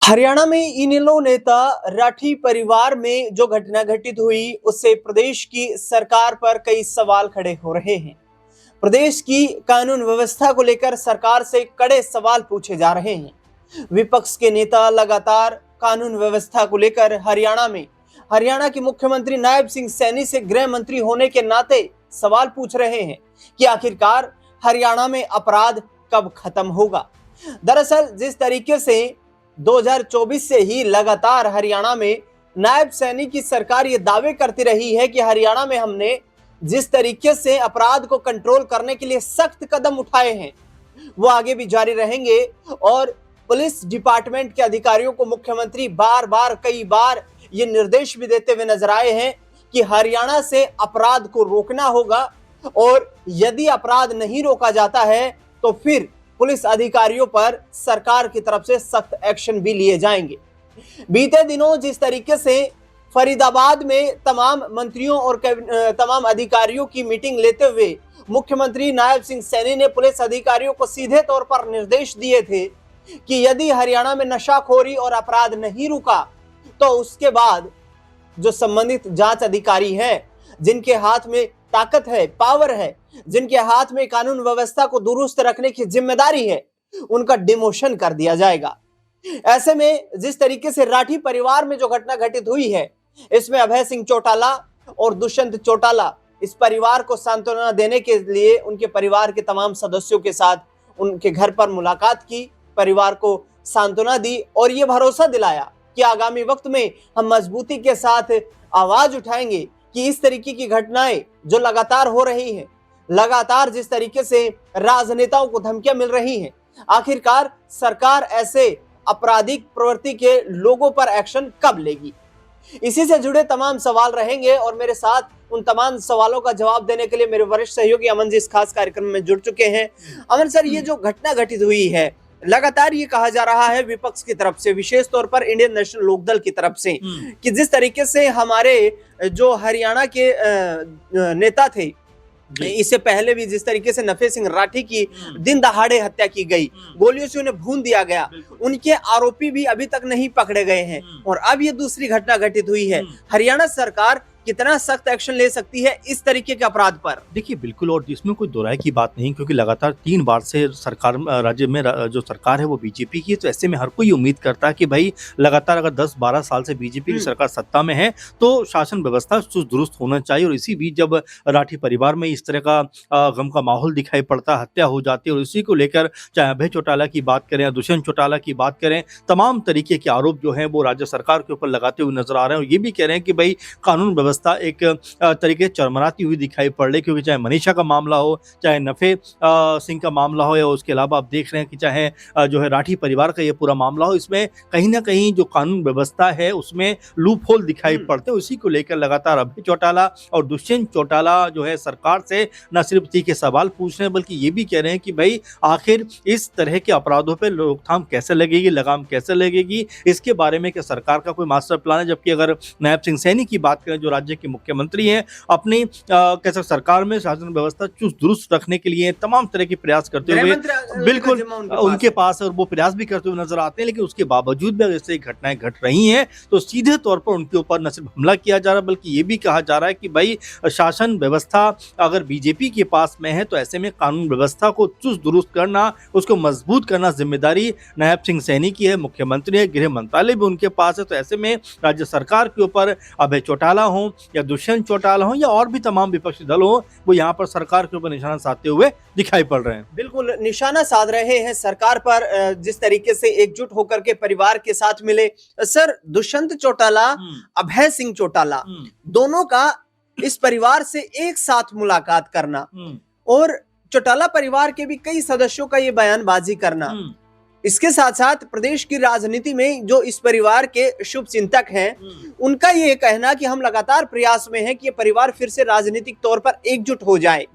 हरियाणा में इनेलो नेता राठी परिवार में जो घटना घटित हुई उससे प्रदेश की सरकार पर कई सवाल खड़े हो रहे हैं। प्रदेश की कानून व्यवस्था को लेकर सरकार से कड़े सवाल पूछे जा रहे हैं। विपक्ष के नेता लगातार कानून व्यवस्था को लेकर हरियाणा के मुख्यमंत्री नायब सिंह सैनी से गृह मंत्री होने के नाते सवाल पूछ रहे हैं कि आखिरकार हरियाणा में अपराध कब खत्म होगा। दरअसल जिस तरीके से 2024 से ही लगातार हरियाणा में नायब सैनी की सरकार ये दावे करती रही है कि हरियाणा में हमने जिस तरीके से अपराध को कंट्रोल करने के लिए सख्त कदम उठाए हैं वो आगे भी जारी रहेंगे। और पुलिस डिपार्टमेंट के अधिकारियों को मुख्यमंत्री कई बार ये निर्देश भी देते हुए नजर आए हैं कि हरियाणा से अपराध को रोकना होगा और यदि अपराध नहीं रोका जाता है तो फिर पुलिस अधिकारियों पर सरकार की तरफ से सख्त एक्शन भी लिए जाएंगे। बीते दिनों जिस तरीके से फरीदाबाद में तमाम मंत्रियों और तमाम अधिकारियों की मीटिंग लेते हुए मुख्यमंत्री नायब सिंह सैनी ने पुलिस अधिकारियों को सीधे तौर पर निर्देश दिए थे कि यदि हरियाणा में नशाखोरी और अपराध नहीं रुका तो उसके बाद जो संबंधित जांच अधिकारी हैं, जिनके हाथ में ताकत है, पावर है, जिनके हाथ में कानून व्यवस्था को दुरुस्त रखने की जिम्मेदारी है, उनका डिमोशन कर दिया जाएगा। ऐसे में जिस तरीके से राठी परिवार में जो घटना घटित हुई है, इसमें अभय सिंह चौटाला और दुष्यंत चौटाला इस परिवार को सांत्वना देने के लिए उनके परिवार के तमाम सदस्यों के साथ उनके घर पर मुलाकात की, परिवार को सांत्वना दी और ये भरोसा दिलाया कि आगामी वक्त में हम मजबूती के साथ आवाज उठाएंगे कि इस तरीके की घटनाएं जो लगातार हो रही हैं, लगातार जिस तरीके से राजनेताओं को धमकियां मिल रही हैं, आखिरकार सरकार ऐसे आपराधिक प्रवृत्ति के लोगों पर एक्शन कब लेगी। इसी से जुड़े तमाम सवाल रहेंगे और मेरे साथ उन तमाम सवालों का जवाब देने के लिए मेरे वरिष्ठ सहयोगी अमन जी इस खास कार्यक्रम में जुड़ चुके हैं। अमन सर, ये जो घटना घटित हुई है, लगातार ये कहा जा रहा है विपक्ष की तरफ से, विशेष तौर पर इंडियन नेशनल लोकदल की तरफ से, कि जिस तरीके से हमारे जो हरियाणा के नेता थे, इससे पहले भी जिस तरीके से नफे सिंह राठी की दिन दहाड़े हत्या की गई, गोलियों से उन्हें भून दिया गया, उनके आरोपी भी अभी तक नहीं पकड़े गए हैं और अब ये दूसरी घटना घटित हुई है। हरियाणा सरकार कितना सख्त एक्शन ले सकती है इस तरीके के अपराध पर? देखिए, बिल्कुल, और इसमें कोई दोहराई की बात नहीं, क्योंकि लगातार 3 बार से सरकार राज्य में जो सरकार है वो बीजेपी की है, तो ऐसे में हर कोई उम्मीद करता है कि भाई लगातार अगर 10-12 साल से बीजेपी की सरकार सत्ता में है तो शासन व्यवस्था चुस्त दुरुस्त होना चाहिए। और इसी बीच जब राठी परिवार में इस तरह का गम का माहौल दिखाई पड़ता, हत्या हो जाती है, और इसी को लेकर चाहे अभय चौटाला की बात करें या दुष्यंत चौटाला की बात करें, तमाम तरीके के आरोप जो है वो राज्य सरकार के ऊपर लगाते हुए नजर आ रहे हैं। और ये भी कह रहे हैं कि भाई कानून व्यवस्था एक तरीके से चरमराती हुई दिखाई पड़ रही, क्योंकि चाहे मनीषा का मामला हो, चाहे नफे सिंह का मामला हो, या उसके अलावा आप देख रहे हैं कि चाहे जो है राठी परिवार का ये पूरा मामला हो, इसमें कहीं ना कहीं जो कानून व्यवस्था है उसमें लूप होल दिखाई पड़ते हैं। उसी को लेकर लगातार अभय चौटाला और दुष्यंत चौटाला जो है सरकार से न सिर्फ तीखे सवाल पूछ रहे हैं बल्कि ये भी कह रहे हैं कि भाई आखिर इस तरह के अपराधों पर रोकथाम कैसे लगेगी, लगाम कैसे लगेगी, इसके बारे में क्या सरकार का कोई मास्टर प्लान है। जबकि अगर नायब सिंह सैनी की बात करें जो राज्य के मुख्यमंत्री हैं, अपनी कैसे सरकार में शासन व्यवस्था चुस्त दुरुस्त रखने के लिए तमाम तरह के प्रयास करते हुए बिल्कुल उनके पास है और वो प्रयास भी करते हुए नजर आते हैं। लेकिन उसके बावजूद भी ऐसे घटनाएं घट रही हैं तो सीधे तौर पर उनके ऊपर न सिर्फ हमला किया जा रहा है बल्कि ये भी कहा जा रहा है कि भाई शासन व्यवस्था अगर बीजेपी के पास में है तो ऐसे में कानून व्यवस्था को चुस्त दुरुस्त करना, उसको मजबूत करना जिम्मेदारी नायब सिंह सैनी की है, मुख्यमंत्री है, गृह मंत्रालय भी उनके पास है। तो ऐसे में राज्य सरकार के ऊपर अभय चौटाला हो या दुष्यंत चौटाला हो या और भी तमाम विपक्षी दल हो, वो यहाँ पर सरकार के ऊपर निशाना साधते हुए दिखाई पड़ रहे हैं। बिल्कुल निशाना साध रहे हैं सरकार पर, जिस तरीके से एकजुट होकर के परिवार के साथ मिले। सर, दुष्यंत चौटाला, अभय सिंह चौटाला, दोनों का इस परिवार से एक साथ मुलाकात करना और चौटाला परिवार के भी कई सदस्यों का ये बयानबाजी करना, इसके साथ साथ प्रदेश की राजनीति में जो इस परिवार के शुभ चिंतक हैं, उनका ये कहना कि हम लगातार प्रयास में हैं कि ये परिवार फिर से राजनीतिक तौर पर एकजुट हो जाए।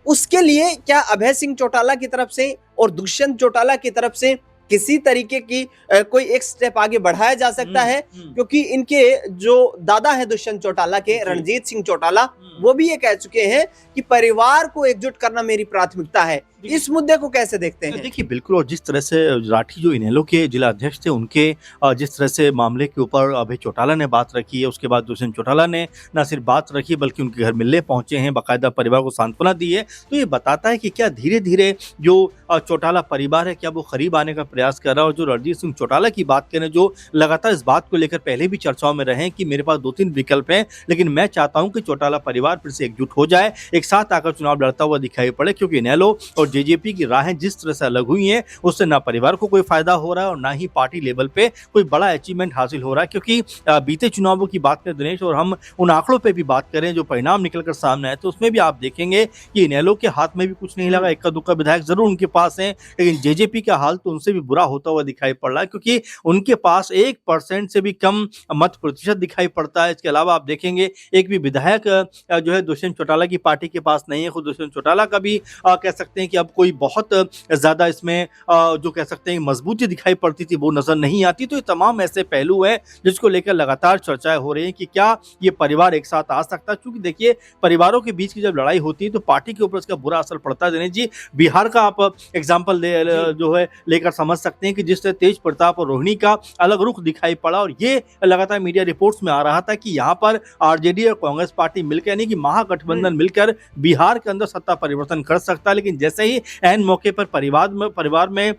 उसके लिए क्या अभय सिंह चौटाला की तरफ से और दुष्यंत चौटाला की तरफ से किसी तरीके की कोई एक स्टेप आगे बढ़ाया जा सकता है? क्योंकि इनके जो दादा है दुष्यंत चौटाला के, रणजीत सिंह चौटाला, वो भी ये कह चुके हैं कि परिवार को एकजुट करना मेरी प्राथमिकता है। इस मुद्दे को कैसे देखते हैं? देखिए बिल्कुल, और जिस तरह से राठी जो इनेलो के जिला अध्यक्ष थे उनके जिस तरह से मामले के ऊपर अभय चौटाला ने बात रखी है, उसके बाद दुष्यंत चौटाला ने न सिर्फ बात रखी बल्कि उनके घर मिलने पहुंचे हैं, बाकायदा परिवार को सांत्वना दी है। तो ये बताता है कि क्या धीरे धीरे जो चौटाला परिवार है क्या वो करीब आने का प्रयास कर रहा है। और जो रणजीत सिंह चौटाला की बात करें, जो लगातार इस बात को लेकर पहले भी चर्चाओं में रहे कि मेरे पास 2-3 विकल्प हैं, लेकिन मैं चाहता हूं कि चौटाला परिवार फिर से एकजुट हो जाए, एक साथ आकर चुनाव लड़ता हुआ दिखाई पड़े, क्योंकि इनेलो और जेजेपी की राहें जिस तरह से अलग हुई हैं उससे ना परिवार को कोई फायदा हो रहा है और ना ही पार्टी लेवल पे कोई बड़ा अचीवमेंट हासिल हो रहा है। क्योंकि बीते चुनावों की बात करें दिनेश, और हम उन आंकड़ों पे भी बात करें जो परिणाम निकलकर सामने आए, तो उसमें भी आप देखेंगे कि इनेलो के हाथ में भी कुछ नहीं लगा, इक्का दुक्का विधायक जरूर उनके पास हैं, लेकिन जेजेपी का हाल तो उनसे भी बुरा होता हुआ दिखाई पड़ रहा है, क्योंकि उनके पास 1% से भी कम मत प्रतिशत दिखाई पड़ता है। इसके अलावा आप देखेंगे एक भी विधायक जो है दुष्यंत चौटाला की पार्टी के पास नहीं है। खुद दुष्यंत चौटाला का भी कह सकते हैं कि अब कोई बहुत ज्यादा इसमें जो कह सकते हैं मजबूती दिखाई पड़ती थी वो नजर नहीं आती। तो ये तमाम ऐसे पहलू है जिसको लेकर लगातार चर्चाएं हो रही हैं कि क्या ये परिवार एक साथ आ सकता है। क्योंकि देखिए परिवारों के बीच की जब लड़ाई होती है तो पार्टी के ऊपर इसका बुरा असर पड़ता है। दिनेश जी, बिहार का आप एग्जाम्पल जो है लेकर समझ सकते हैं कि जिस तरह तेज प्रताप और रोहिणी का अलग रुख दिखाई पड़ा, और ये लगातार मीडिया रिपोर्ट्स में आ रहा था कि यहाँ पर आरजेडी और कांग्रेस पार्टी मिलकर यानी कि महागठबंधन मिलकर बिहार के अंदर सत्ता परिवर्तन कर सकता है। लेकिन जैसे ही ऐन मौके पर परिवार में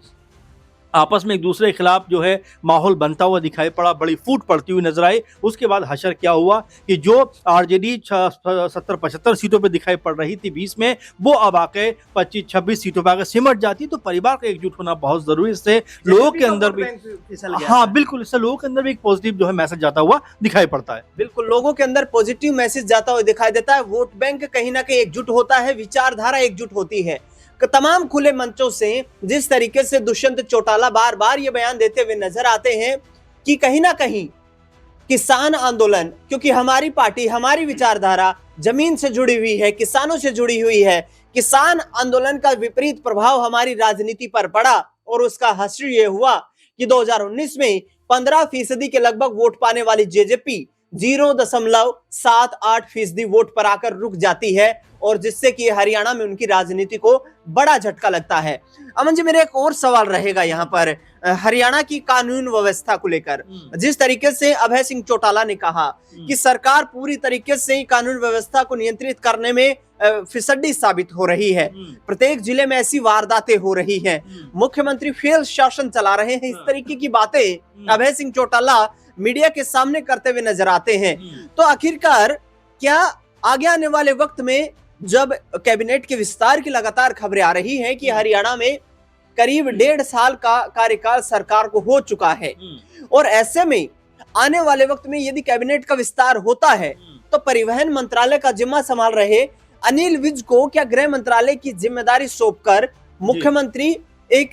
आपस में एक दूसरे के खिलाफ जो है माहौल बनता हुआ दिखाई पड़ा, बड़ी फूट पड़ती हुई नजर आई। उसके बाद हशर क्या हुआ कि जो आरजेडी 70-75 सीटों पे दिखाई पड़ रही थी 20 में, वो अब आके 25-26 सीटों पे आकर सिमट जाती। तो परिवार का एकजुट होना बहुत जरूरी है। इससे लोगों के अंदर भी बिल्कुल, इससे लोगों के अंदर भी एक पॉजिटिव जो है मैसेज जाता हुआ दिखाई पड़ता है। बिल्कुल, लोगों के अंदर पॉजिटिव मैसेज जाता हुआ दिखाई देता है। वोट बैंक कहीं ना कहीं एकजुट होता है, विचारधारा एकजुट होती है। तमाम खुले मंचों से जिस तरीके से दुष्यंत चौटाला बार बार ये बयान देते हुए नजर आते हैं कि कहीं ना कहीं किसान आंदोलन, क्योंकि हमारी पार्टी, हमारी विचारधारा जमीन से जुड़ी हुई है, किसानों से जुड़ी हुई है, किसान आंदोलन का विपरीत प्रभाव हमारी राजनीति पर पड़ा और उसका हश्र ये हुआ कि 2019 में 15% के लगभग वोट पाने वाली जेजेपी 0.78% वोट पर आकर रुक जाती है, और जिससे कि हरियाणा में उनकी राजनीति को बड़ा झटका लगता है। अमन जी, मेरा एक और सवाल रहेगा यहाँ पर हरियाणा की कानून व्यवस्था को लेकर। जिस तरीके से अभय सिंह चौटाला ने कहा कि सरकार पूरी तरीके से कानून व्यवस्था को नियंत्रित करने में फिसड्डी साबित हो रही है, प्रत्येक जिले में ऐसी वारदातें हो रही हैं, मुख्यमंत्री फेल शासन चला रहे हैं, इस तरीके की बातें अभय सिंह चौटाला मीडिया के सामने करते हुए नजर आते हैं। तो आखिरकार क्या आगे आने वाले वक्त में जब कैबिनेट के विस्तार की लगातार खबरें आ रही हैं कि हरियाणा में करीब 1.5 साल का कार्यकाल सरकार को हो चुका है, और ऐसे में आने वाले वक्त में यदि कैबिनेट का विस्तार होता है तो परिवहन मंत्रालय का जिम्मा संभाल रहे अनिल विज को क्या गृह मंत्रालय की जिम्मेदारी सौंपकर मुख्यमंत्री एक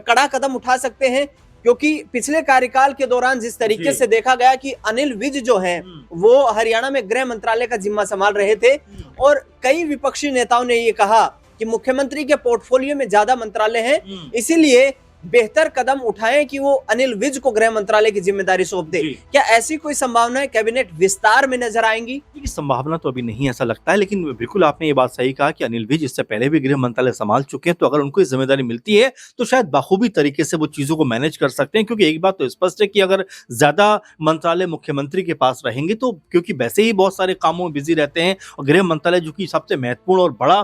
कड़ा कदम उठा सकते हैं? क्योंकि पिछले कार्यकाल के दौरान जिस तरीके से देखा गया कि अनिल विज जो हैं वो हरियाणा में गृह मंत्रालय का जिम्मा संभाल रहे थे, और कई विपक्षी नेताओं ने ये कहा कि मुख्यमंत्री के पोर्टफोलियो में ज्यादा मंत्रालय हैं, इसीलिए बेहतर कदम उठाएं कि वो अनिल विज को गृह मंत्रालय की जिम्मेदारी सौंप दे। क्या ऐसी कोई संभावना है कैबिनेट विस्तार में नजर आएंगी? संभावना तो अभी नहीं ऐसा लगता है, लेकिन बिल्कुल आपने ये बात सही कहा कि अनिल विज इससे पहले भी गृह मंत्रालय संभाल चुके हैं, तो अगर उनको जिम्मेदारी मिलती है तो शायद बखूबी तरीके से वो चीजों को मैनेज कर सकते हैं। क्योंकि एक बात तो स्पष्ट है कि अगर ज्यादा मंत्रालय मुख्यमंत्री के पास रहेंगे तो क्योंकि वैसे ही बहुत सारे कामों में बिजी रहते हैं, और गृह मंत्रालय जो कि सबसे महत्वपूर्ण और बड़ा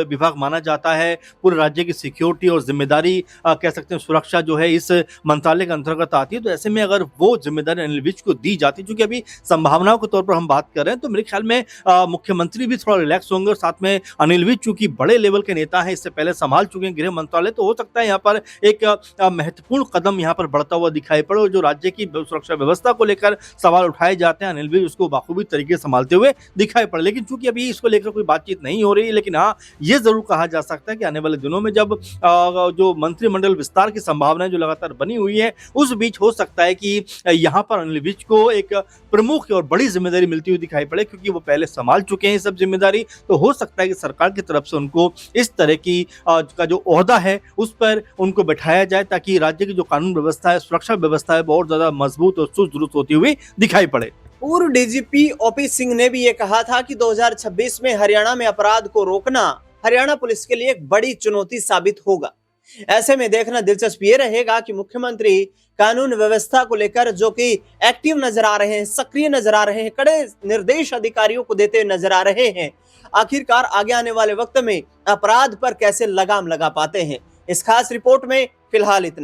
विभाग माना जाता है, पूरे राज्य की सिक्योरिटी और जिम्मेदारी कह सकते हैं सुरक्षा जो है इस मंत्रालय के अंतर्गत आती है। तो ऐसे में अगर वो जिम्मेदारी अनिल विज को दी जाती है, क्योंकि अभी संभावनाओं के तौर पर हम बात कर रहे हैं, तो मेरे ख्याल में मुख्यमंत्री भी थोड़ा रिलैक्स होंगे, और साथ में अनिल विज चूंकि बड़े लेवल के नेता हैं, इससे पहले संभाल चुके हैं गृह मंत्रालय, तो हो सकता है यहाँ पर एक महत्वपूर्ण कदम यहाँ पर बढ़ता हुआ दिखाई पड़े, और जो राज्य की सुरक्षा व्यवस्था को लेकर सवाल उठाए जाते हैं अनिल विज उसको बाखूबी तरीके से संभालते हुए दिखाई पड़े। लेकिन चूंकि अभी इसको लेकर कोई बातचीत नहीं हो रही है, लेकिन हाँ ये जरूर कहा जा सकता है कि आने वाले दिनों में जब जो मंत्रिमंडल विस्तार की संभावनाएं जो लगातार बनी हुई है, उस बीच हो सकता है कि यहाँ पर अनिल विज को एक प्रमुख और बड़ी जिम्मेदारी मिलती हुई दिखाई पड़े, क्योंकि वो पहले संभाल चुके हैं सब जिम्मेदारी। तो हो सकता है कि सरकार की तरफ से उनको इस तरह की का जो ओहदा है उस पर उनको बैठाया जाए, ताकि राज्य की जो कानून व्यवस्था है, सुरक्षा व्यवस्था है, बहुत ज्यादा मजबूत और चुस्त दुरुस्त होती हुई दिखाई पड़े। पूर्व डीजीपी ओपी सिंह ने भी ये कहा था कि 2026 में हरियाणा में अपराध को रोकना हरियाणा पुलिस के लिए एक बड़ी चुनौती साबित होगा। ऐसे में देखना दिलचस्प ये रहेगा कि मुख्यमंत्री कानून व्यवस्था को लेकर जो कि एक्टिव नजर आ रहे हैं, सक्रिय नजर आ रहे हैं, कड़े निर्देश अधिकारियों को देते हुए नजर आ रहे हैं, आखिरकार आगे आने वाले वक्त में अपराध पर कैसे लगाम लगा पाते हैं। इस खास रिपोर्ट में फिलहाल इतना।